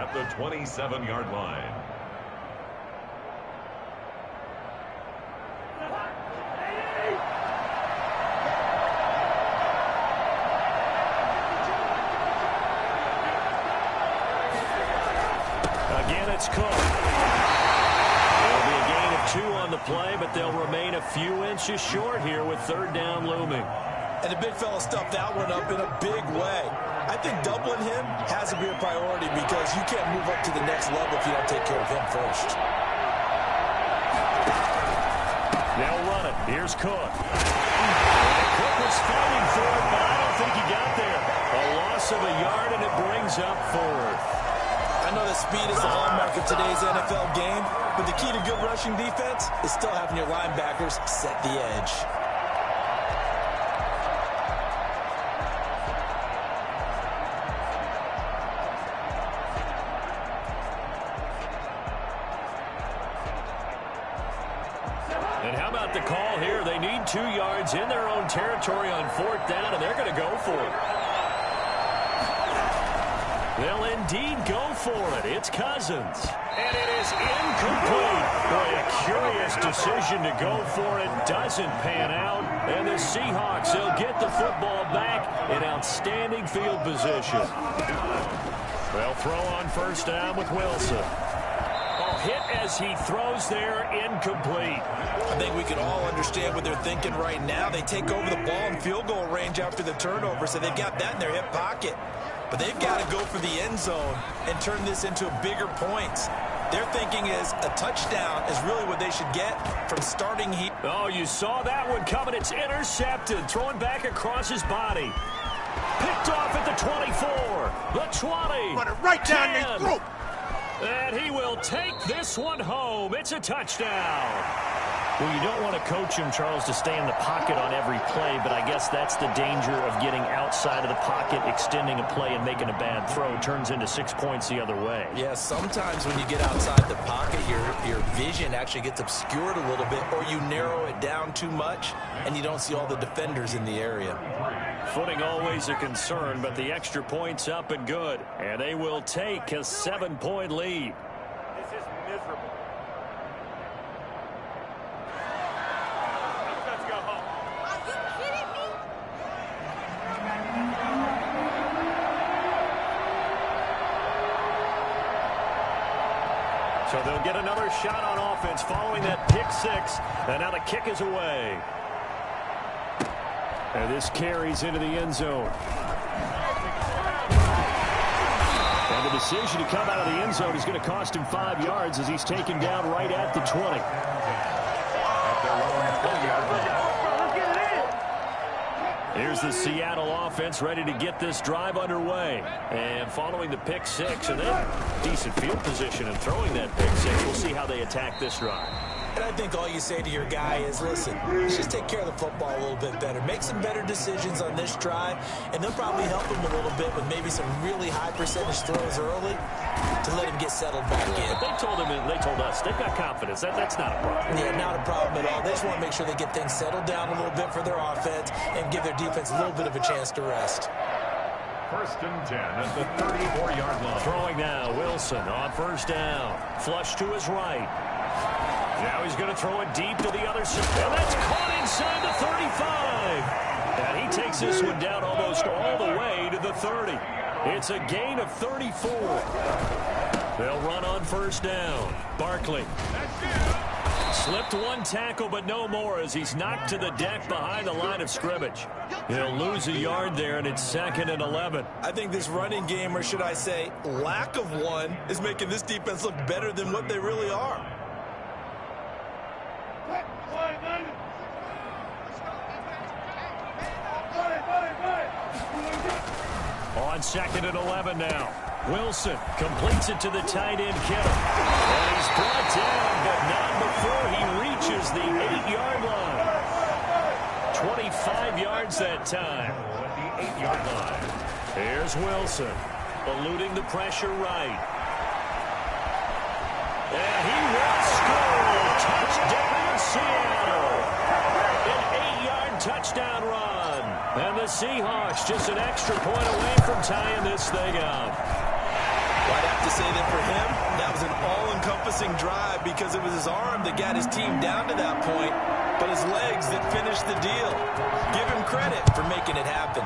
at the 27-yard line. Again, it's Cook. There'll be a gain of 2 on the play, but they'll remain a few inches short here with third down looming. And the big fella stuffed that one up in a big way. I think doubling him has to be a priority because you can't move up to the next level if you don't take care of him first. They'll run it. Here's Cook. Cook was fighting for it, but I don't think he got there. A loss of a yard, and it brings up 4th. I know that speed is the hallmark of today's NFL game, but the key to good rushing defense is still having your linebackers set the edge. And how about the call here? They need 2 yards in their own territory on 4th down, and they're going to go for it. They'll indeed go for it. It's Cousins. And it is incomplete. Boy, a curious decision to go for it. Doesn't pan out. And the Seahawks, they'll get the football back in outstanding field position. They'll throw on first down with Wilson. Hit as he throws there, incomplete. I think we can all understand what they're thinking right now. They take over the ball in field goal range after the turnover, so they've got that in their hip pocket. But they've got to go for the end zone and turn this into bigger points. Their thinking is a touchdown is really what they should get from starting here. Oh, you saw that one coming. It's intercepted. Throwing back across his body. Picked off at the 24. The 20. Run it right down their throat. And he will take this one home. It's a touchdown. Well, you don't want to coach him, Charles, to stay in the pocket on every play, but I guess that's the danger of getting outside of the pocket, extending a play, and making a bad throw. Turns into 6 points the other way. Yeah, sometimes when you get outside the pocket, your vision actually gets obscured a little bit, or you narrow it down too much, and you don't see all the defenders in the area. Footing always a concern, but the extra point's up and good. And they will take a 7-point lead. This is miserable. Let's go home. Are you kidding me? So they'll get another shot on offense following that pick 6. And now the kick is away. And this carries into the end zone. And the decision to come out of the end zone is going to cost him 5 yards as he's taken down right at the 20. Here's the Seattle offense ready to get this drive underway. And following the pick 6, and then decent field position and throwing that pick 6, we'll see how they attack this drive. And I think all you say to your guy is, listen, let's just take care of the football a little bit better. Make some better decisions on this drive, and they'll probably help him a little bit with maybe some really high percentage throws early to let him get settled back in. But they told us, they've got confidence. That's not a problem. Yeah, not a problem at all. They just want to make sure they get things settled down a little bit for their offense and give their defense a little bit of a chance to rest. First and 10 at the 34-yard line. Throwing now, Wilson on first down. Flush to his right. Now he's going to throw it deep to the other side. And that's caught inside the 35. And he takes this one down almost all the way to the 30. It's a gain of 34. They'll run on first down. Barkley. Slipped one tackle, but no more as he's knocked to the deck behind the line of scrimmage. He'll lose a yard there, and it's 2nd and 11. I think this running game, or should I say lack of one, is making this defense look better than what they really are. On 2nd and 11 now. Wilson completes it to the tight end, Kittle. And he's brought down, but not before he reaches the 8-yard line. 25 yards that time. At the 8-yard line. Here's Wilson, eluding the pressure right. And he will score. Touchdown, Seattle. An 8-yard touchdown run. And the Seahawks just an extra point away from tying this thing up. Well, I'd have to say all-encompassing drive because it was his arm that got his team down to that point, but his legs that finished the deal. Give him credit for making it happen.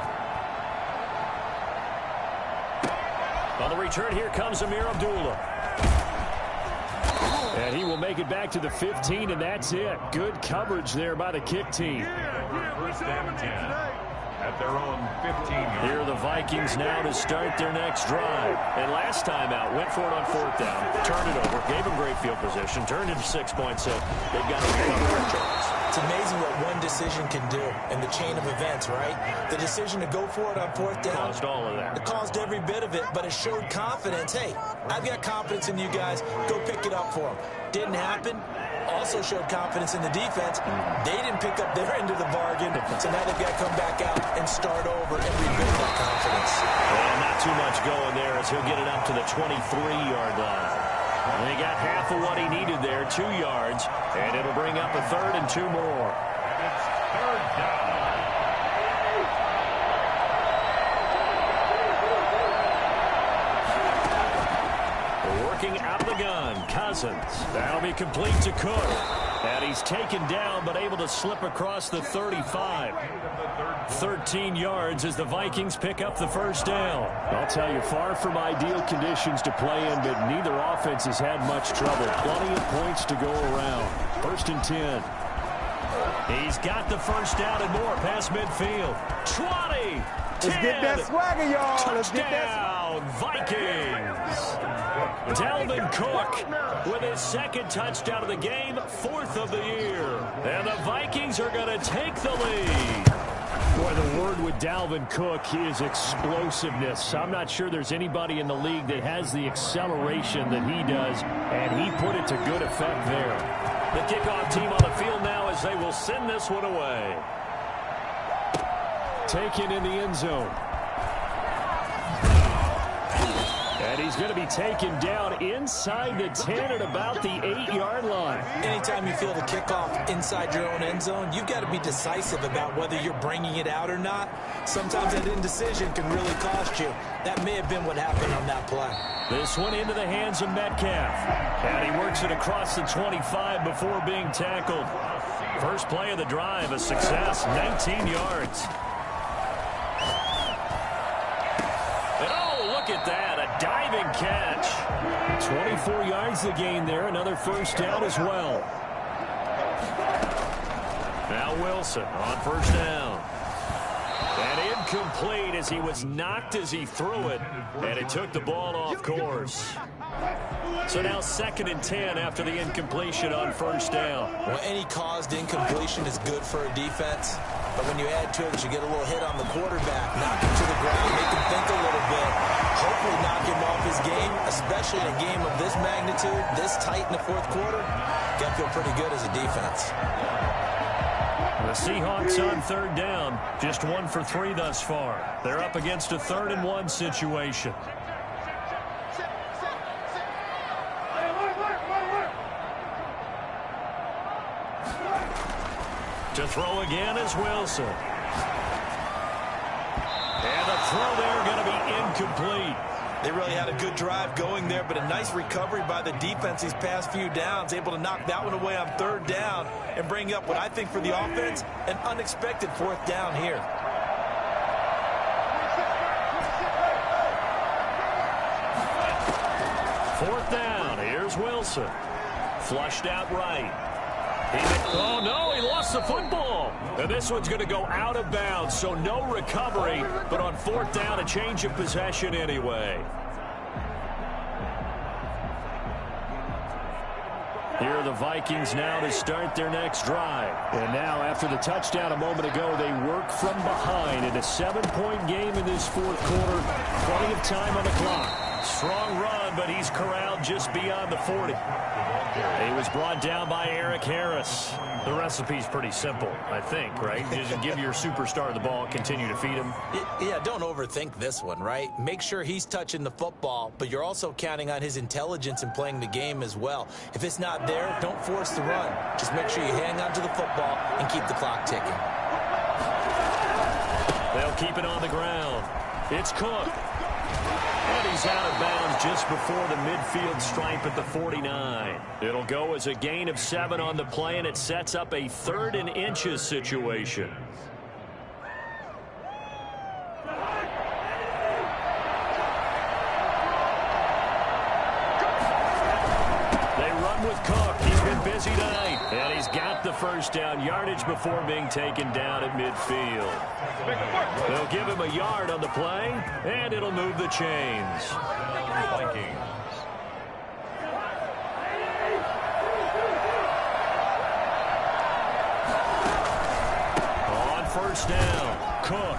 On the return, here comes Amir Abdullah. And he will make it back to the 15, and that's it. Good coverage there by the kick team. First and 10 at their own 15-yard. Here are the Vikings now to start their next drive. And last time out, went for it on 4th down, turned it over, gave them great field position, turned into 6 points, so they've got to recover their charges. It's amazing what one decision can do in the chain of events, right? The decision to go for it on 4th down. Caused all of that. It caused every bit of it, but it showed confidence. Hey, I've got confidence in you guys. Go pick it up for them. Didn't happen. Also showed confidence in the defense. They didn't pick up their end of the bargain, so now they've got to come back out and start over and rebuild that confidence. Well, not too much going there as he'll get it up to the 23-yard line. And he got half of what he needed there, 2 yards, and it'll bring up a 3rd and 2 more. It's 3rd down. Working out of the gun, Cousins. That'll be complete to Cook. And he's taken down, but able to slip across the 35. 13 yards as the Vikings pick up the 1st down. I'll tell you, far from ideal conditions to play in, but neither offense has had much trouble. Plenty of points to go around. 1st and 10. He's got the 1st down and more past midfield. 20. 10. Let's get that swagger, y'all. Let's get that. Vikings. Dalvin Cook with his 2nd touchdown of the game, 4th of the year. And the Vikings are going to take the lead. Boy, the word with Dalvin Cook is explosiveness. I'm not sure there's anybody in the league that has the acceleration that he does, and he put it to good effect there. The kickoff team on the field now as they will send this one away. Taken in the end zone. And he's going to be taken down inside the 10 at about the 8-yard line. Anytime you feel the kickoff inside your own end zone, you've got to be decisive about whether you're bringing it out or not. Sometimes that indecision can really cost you. That may have been what happened on that play. This one into the hands of Metcalf. And he works it across the 25 before being tackled. First play of the drive, a success, 19 yards. And oh, look at that, a diving catch. 24 yards to gain there, another 1st down as well. Now Wilson on 1st down. And incomplete as he was knocked as he threw it, and it took the ball off course. So now 2nd and 10 after the incompletion on 1st down. Well, any caused incompletion is good for a defense, but when you add to it, you get a little hit on the quarterback, knock him to the ground, make him think a little bit, hopefully knock him off his game, especially in a game of this magnitude, this tight in the 4th quarter. Got to feel pretty good as a defense. The Seahawks on 3rd down, just 1 for 3 thus far. They're up against a 3rd and 1 situation. To throw again is Wilson. And the throw there going to be incomplete. They really had a good drive going there, but a nice recovery by the defense these past few downs, able to knock that one away on 3rd down and bring up what I think for the offense, an unexpected 4th down here. Fourth down. Here's Wilson. Flushed out right. Oh, no, he lost the football. And this one's going to go out of bounds, so no recovery. But on 4th down, a change of possession anyway. Here are the Vikings now to start their next drive. And now, after the touchdown a moment ago, they work from behind in a 7-point game in this 4th quarter. Plenty of time on the clock. Strong run, but he's corralled just beyond the 40. He was brought down by Eric Harris. The recipe's pretty simple, I think, right? Just give your superstar the ball, continue to feed him. Yeah, don't overthink this one, right? Make sure he's touching the football, but you're also counting on his intelligence in playing the game as well. If it's not there, don't force the run. Just make sure you hang on to the football and keep the clock ticking. They'll keep it on the ground. It's Cook. And he's out of bounds just before the midfield stripe at the 49. It'll go as a gain of 7 on the play, and it sets up a 3rd and inches situation. They run with Cook. He's been busy tonight, and he's got the first down yardage before being taken down at midfield. They'll give him a yard on the play, and it'll move the chains. Vikings. On first down, Cook.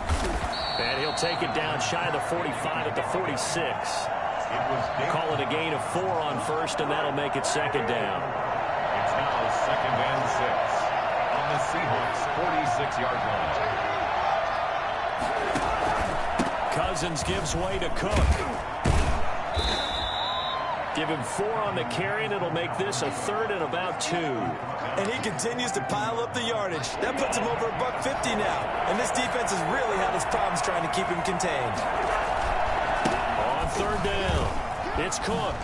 And he'll take it down shy of the 45 at the 46. Call it a gain of 4 on first, and that'll make it 2nd down. It's now 2nd and 6 on the Seahawks' 46-yard line. Cousins gives way to Cook. Give him 4 on the carry, and it'll make this a 3rd and about 2. And he continues to pile up the yardage. That puts him over $150 now. And this defense has really had its problems trying to keep him contained. On 3rd down, it's Cook.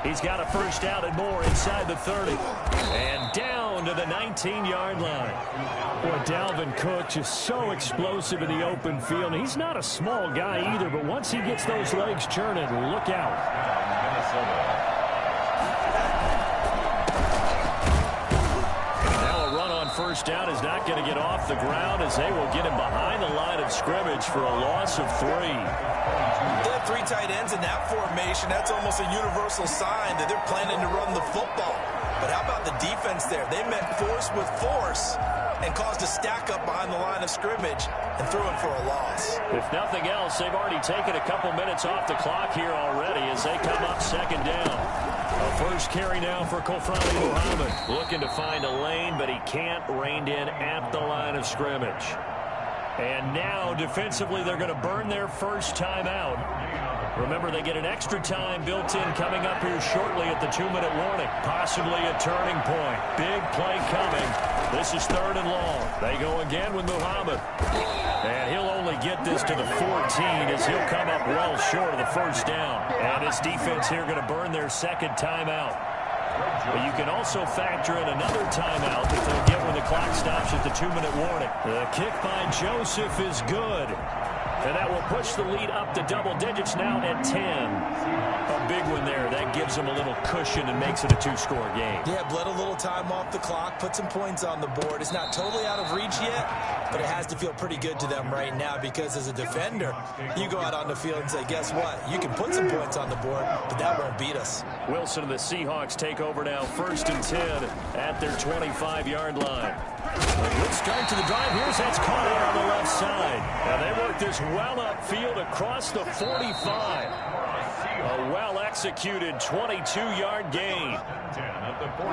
He's got a first down and more inside the 30. And down to the 19-yard line. Boy, Dalvin Cook just so explosive in the open field. He's not a small guy either, but once he gets those legs churning, look out. Now a run on first down is not going to get off the ground as they will get him behind the line of scrimmage for a loss of 3. They have 3 tight ends in that formation. That's almost a universal sign that they're planning to run the football. But how about the defense there? They met force with force and caused a stack up behind the line of scrimmage and threw it for a loss. If nothing else, they've already taken a couple minutes off the clock here already as they come up 2nd down. A first carry now for Kofrani Muhammad. Looking to find a lane, but he can't. Reined in at the line of scrimmage. And now, defensively, they're going to burn their first timeout. Remember, they get an extra time built in coming up here shortly at the 2-minute warning. Possibly a turning point. Big play coming. This is 3rd and long. They go again with Muhammad. And he'll only get this to the 14 as he'll come up well short of the first down. And his defense here going to burn their 2nd timeout. But you can also factor in another timeout that they'll get when the clock stops at the 2-minute warning. The kick by Joseph is good. And that will push the lead up to double digits now at 10. A big one there. That gives them a little cushion and makes it a 2-score game. Yeah, bled a little time off the clock, put some points on the board. It's not totally out of reach yet, but it has to feel pretty good to them right now because as a defender, you go out on the field and say, guess what? You can put some points on the board, but that won't beat us. Wilson and the Seahawks take over now 1st and 10 at their 25-yard line. A good start to the drive. Here's that's caught out on the left side. And they work this well upfield across the 45. A well-executed 22-yard gain.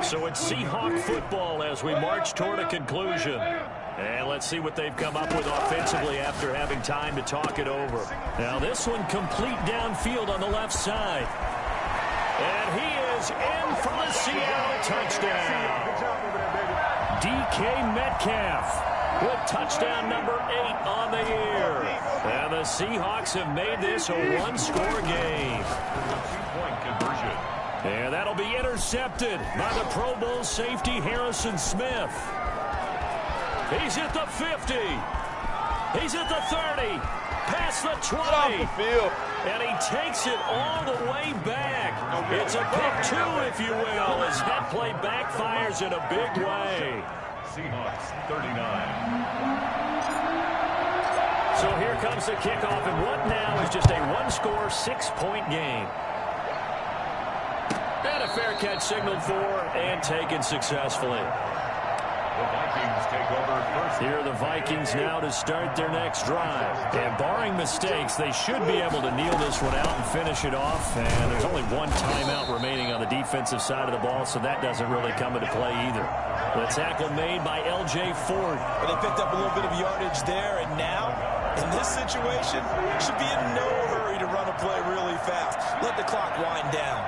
So it's Seahawk football as we march toward a conclusion. And let's see what they've come up with offensively after having time to talk it over. Now this one complete downfield on the left side. And he is in for the Seattle touchdown. DK Metcalf with touchdown number 8 on the year. And the Seahawks have made this a 1-score game. 2-point conversion. And that'll be intercepted by the Pro Bowl safety Harrison Smith. He's at the 50. He's at the 30. Past the 20. And he takes it all the way back. It's a pick 2, if you will, as that play backfires in a big way. Seahawks 39. So here comes the kickoff, and what now is just a 1-score, 6-point game. And a fair catch signaled for and taken successfully. The Vikings take over first. Here are the Vikings now to start their next drive. And barring mistakes, they should be able to kneel this one out and finish it off. And there's only 1 timeout remaining on the defensive side of the ball, so that doesn't really come into play either. The tackle made by L.J. Ford. But they picked up a little bit of yardage there, and now, in this situation, should be in no hurry to run a play really fast. Let the clock wind down.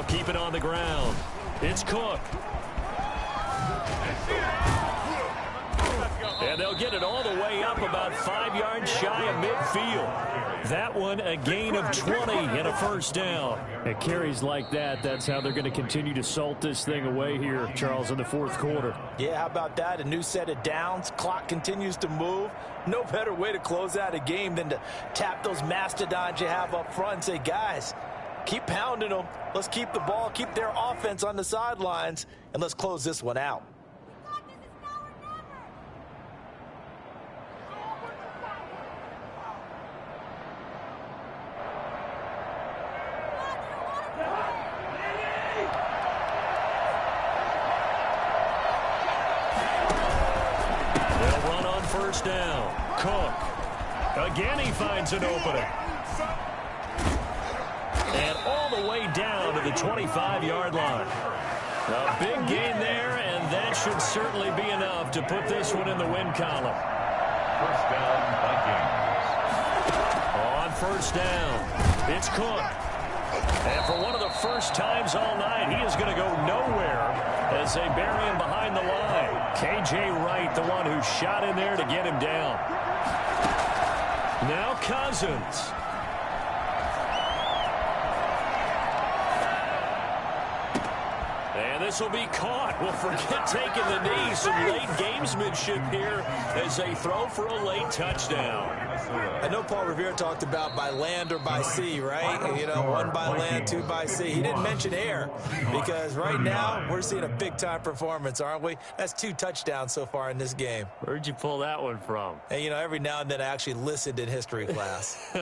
They'll keep it on the ground. It's Cook. And they'll get it all the way up about 5 yards shy of midfield. That one a gain of 20 and a first down. At carries like that, that's how they're going to continue to salt this thing away here, Charles, in the fourth quarter. Yeah, how about that? A new set of downs. Clock continues to move. No better way to close out a game than to tap those mastodons you have up front and say, guys, keep pounding them. Let's keep the ball, keep their offense on the sidelines, and let's close this one out. First down. Cook. Again, he finds an opening. And all the way down to the 25-yard line. A big gain there, and that should certainly be enough to put this one in the win column. First down, Vikings. On first down, it's Cook. And for one of the first times all night, he is going to go nowhere as they bury him behind the line. K.J. Wright, the one who shot in there to get him down. Now Cousins. And this will be caught. Well, forget taking the knee. Some late gamesmanship here as they throw for a late touchdown. I know Paul Revere talked about by land or by sea, right? You know, 1 by land, 2 by sea. He didn't mention air because right now we're seeing a big-time performance, aren't we? That's 2 touchdowns so far in this game. Where'd you pull that one from? And, you know, every now and then I actually listened in history class.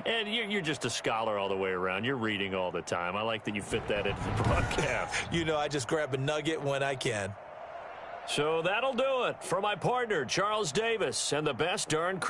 And you're just a scholar all the way around. You're reading all the time. I like that you fit that into the broadcast. You know, I just grab a nugget when I can. So that'll do it for my partner, Charles Davis, and the best darn crew.